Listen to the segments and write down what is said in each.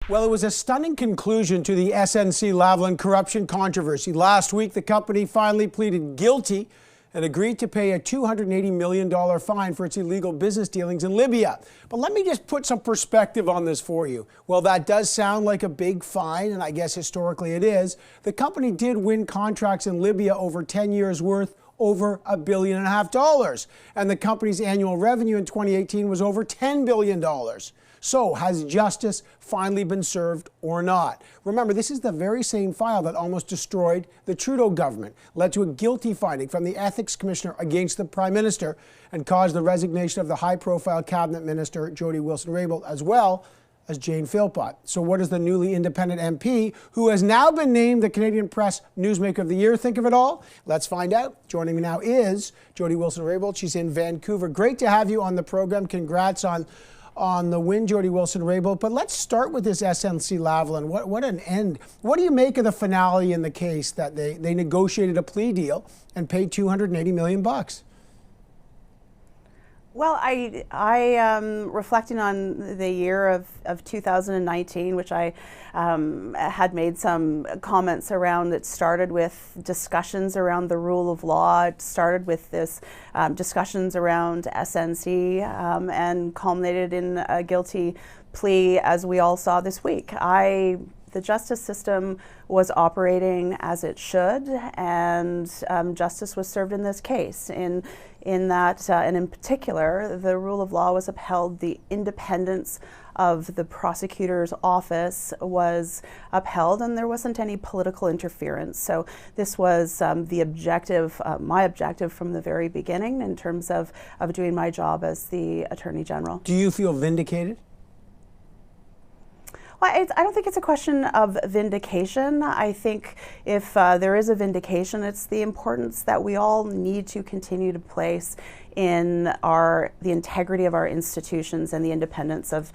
Well, it was a stunning conclusion to the SNC-Lavalin corruption controversy. Last week, the company finally pleaded guilty and agreed to pay a $280 million fine for its illegal business dealings in Libya. But let me just put some perspective on this for you. Well, that does sound like a big fine, and I guess historically it is. The company did win contracts in Libya over 10 years worth over $1.5 billion. And the company's annual revenue in 2018 was over $10 billion. So has justice finally been served or not? Remember, this is the very same file that almost destroyed the Trudeau government, led to a guilty finding from the ethics commissioner against the prime minister, and caused the resignation of the high-profile cabinet minister, Jody Wilson-Raybould, as well as Jane Philpott. So what does the newly independent MP, who has now been named the Canadian Press Newsmaker of the Year, think of it all? Let's find out. Joining me now is Jody Wilson-Raybould. She's in Vancouver. Great to have you on the program. Congrats on the win, Jody Wilson-Raybould. But let's start with this SNC-Lavalin. What an end. What do you make of the finale in the case that they negotiated a plea deal and paid $280 million? Well, I reflecting on the year of 2019, which I had made some comments around. It started with discussions around the rule of law. It started with this discussions around SNC and culminated in a guilty plea, as we all saw this week. The justice system was operating as it should, and justice was served in this case. In that, and in particular, the rule of law was upheld. The independence of the prosecutor's office was upheld, and there wasn't any political interference. So this was the objective, my objective from the very beginning, in terms of doing my job as the Attorney General. Do you feel vindicated? Well, I don't think it's a question of vindication. I think if there is a vindication, it's the importance that we all need to continue to place in the integrity of our institutions and the independence of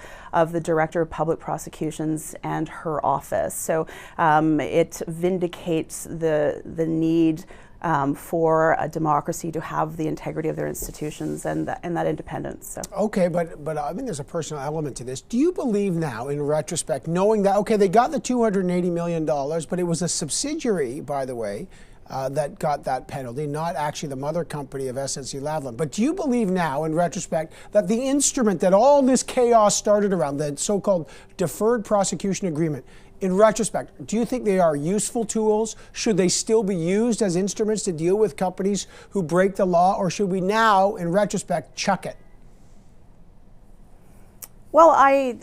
the Director of Public Prosecutions and her office. So it vindicates the need for a democracy to have the integrity of their institutions and that independence. So. Okay, but I mean, there's a personal element to this. Do you believe now, in retrospect, knowing that, okay, they got the $280 million, but it was a subsidiary, by the way, that got that penalty, not actually the mother company of SNC-Lavalin. But do you believe now, in retrospect, that the instrument that all this chaos started around, the so-called Deferred Prosecution Agreement, in retrospect, do you think they are useful tools? Should they still be used as instruments to deal with companies who break the law, or should we now, in retrospect, chuck it? Well, I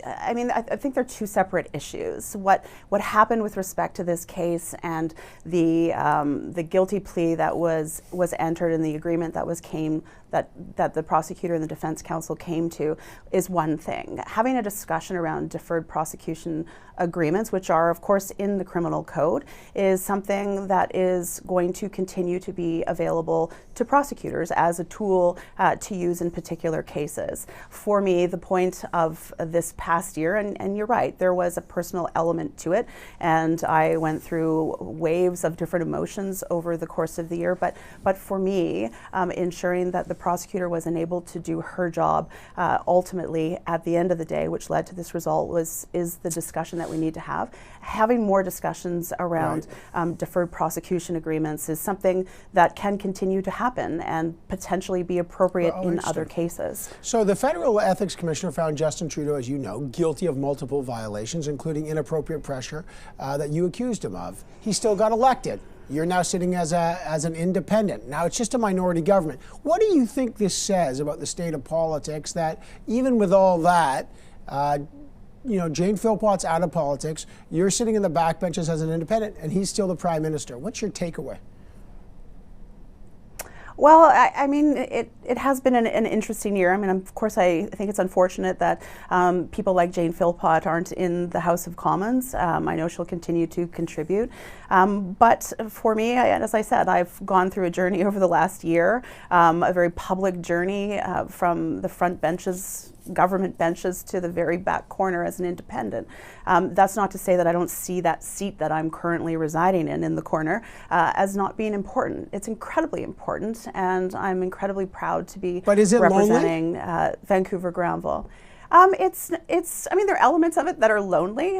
think they're two separate issues. What happened with respect to this case and the guilty plea that was entered in the agreement that the prosecutor and the defense counsel came to is one thing. Having a discussion around deferred prosecution agreements, which are of course in the criminal code, is something that is going to continue to be available to prosecutors as a tool to use in particular cases. For me, the point of this past year, and you're right, there was a personal element to it, and I went through waves of different emotions over the course of the year, but for me, ensuring that the prosecutor was enabled to do her job ultimately at the end of the day, which led to this result, is the discussion that we need to have. Having more discussions around deferred prosecution agreements is something that can continue to happen and potentially be appropriate in other cases. So the Federal Ethics Commissioner found Justin Trudeau, as you know, guilty of multiple violations, including inappropriate pressure that you accused him of. He still got elected. You're now sitting as an independent. Now it's just a minority government. What do you think this says about the state of politics, that even with all that, Jane Philpott's out of politics, you're sitting in the backbenches as an independent, and he's still the prime minister? What's your takeaway? Well, I mean, it has been an interesting year. I mean, of course, I think it's unfortunate that people like Jane Philpott aren't in the House of Commons. I know she'll continue to contribute. But for me, as I said, I've gone through a journey over the last year, a very public journey from the front benches, government benches, to the very back corner as an independent. That's not to say that I don't see that seat that I'm currently residing in the corner, as not being important. It's incredibly important, and I'm incredibly proud to be representing Vancouver Granville. I mean, there are elements of it that are lonely,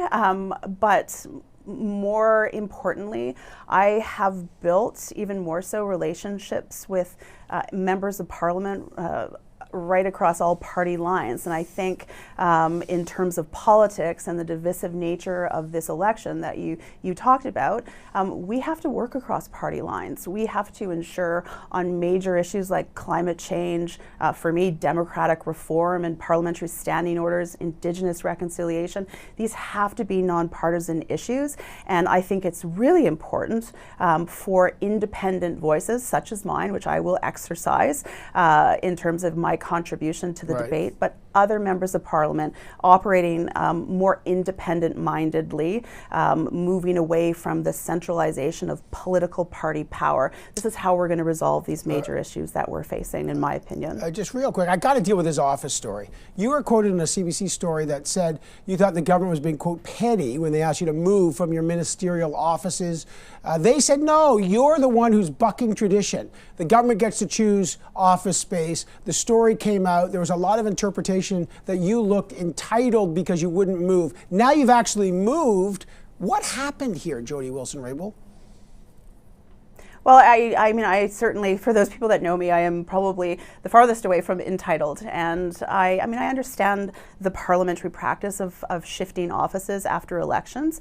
but more importantly, I have built even more so relationships with members of Parliament right across all party lines. And I think in terms of politics and the divisive nature of this election that you talked about, we have to work across party lines. We have to ensure on major issues like climate change, for me, democratic reform and parliamentary standing orders, Indigenous reconciliation. These have to be nonpartisan issues. And I think it's really important for independent voices such as mine, which I will exercise in terms of my contribution to the debate, but other members of Parliament operating more independent-mindedly, moving away from the centralization of political party power. This is how we're going to resolve these major issues that we're facing, in my opinion. Just real quick, I got to deal with this office story. You were quoted in a CBC story that said you thought the government was being, quote, petty when they asked you to move from your ministerial offices. They said, no, you're the one who's bucking tradition. The government gets to choose office space. The story came out. There was a lot of interpretation that you looked entitled because you wouldn't move. Now you've actually moved. What happened here, Jody Wilson-Raybould? Well, I mean, I certainly, for those people that know me, I am probably the farthest away from entitled. And I mean, I understand the parliamentary practice of shifting offices after elections.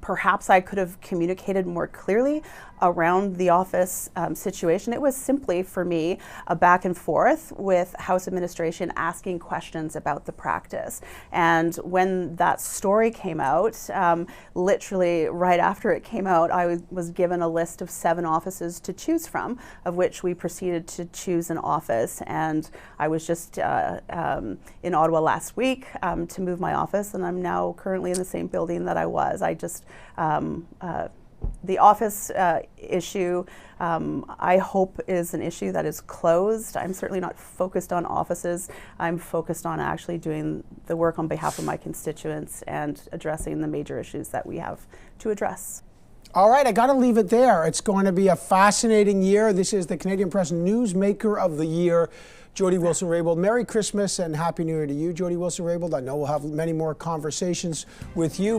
Perhaps I could have communicated more clearly around the office situation. It was simply, for me, a back and forth with House administration asking questions about the practice. And when that story came out, literally right after it came out, I was given a list of 7 offices to choose from, of which we proceeded to choose an office. And I was just in Ottawa last week to move my office, and I'm now currently in the same building that I was. I just the office issue, I hope, is an issue that is closed. I'm certainly not focused on offices. I'm focused on actually doing the work on behalf of my constituents and addressing the major issues that we have to address. All right, I got to leave it there. It's going to be a fascinating year. This is the Canadian Press Newsmaker of the Year, Jody Wilson-Raybould. Merry Christmas and Happy New Year to you, Jody Wilson-Raybould. I know we'll have many more conversations with you.